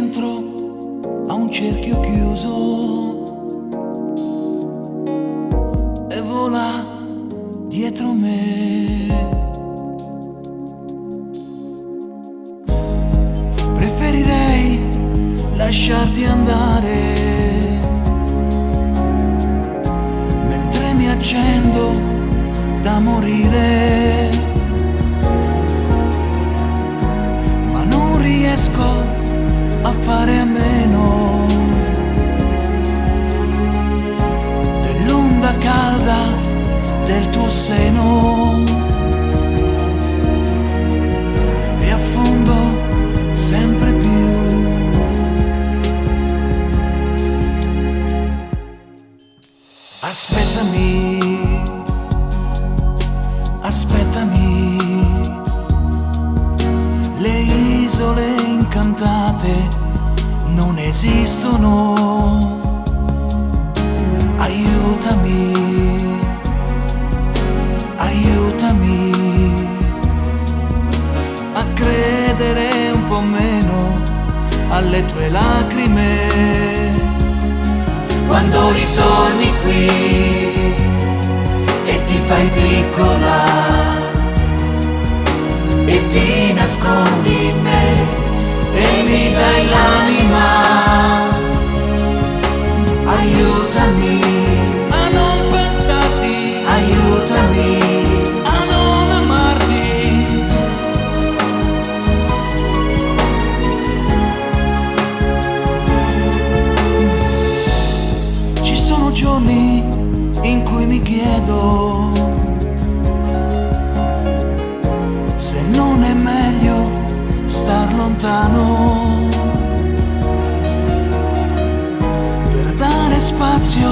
dentro a un cerchio chiuso e vola dietro me. Preferirei lasciarti andare mentre mi accendo da morire, ma non riesco a fare a meno dell'onda calda del tuo seno, e affondo sempre più. Aspettami, aspettami, le isole incantate non esistono. Aiutami, aiutami a credere un po' meno alle tue lacrime. Quando ritorni qui e ti fai piccola e ti nascondi in me e mi dai l'anima, aiutami a non pensarti, aiutami a non amarti. Ci sono giorni in cui mi chiedo se non è meglio star lontano per dare spazio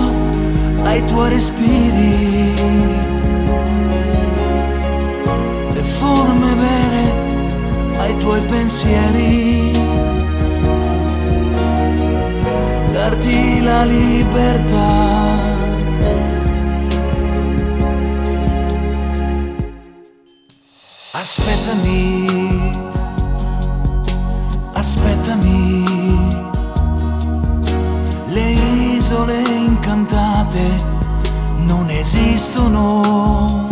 ai tuoi respiri e forme vere ai tuoi pensieri, darti la libertà. Aspettami, aspettami, le isole incantate non esistono.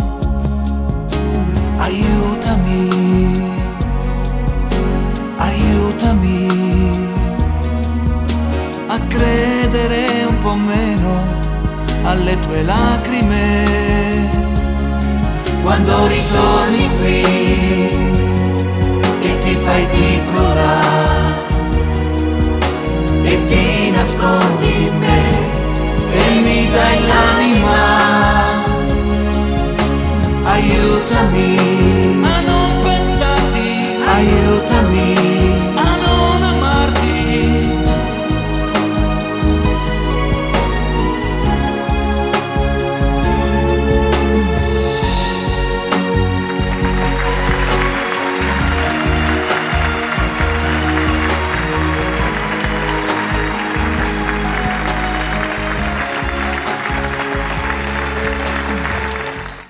Aiutami, aiutami a credere un po' meno alle tue lacrime. Quando ritorni qui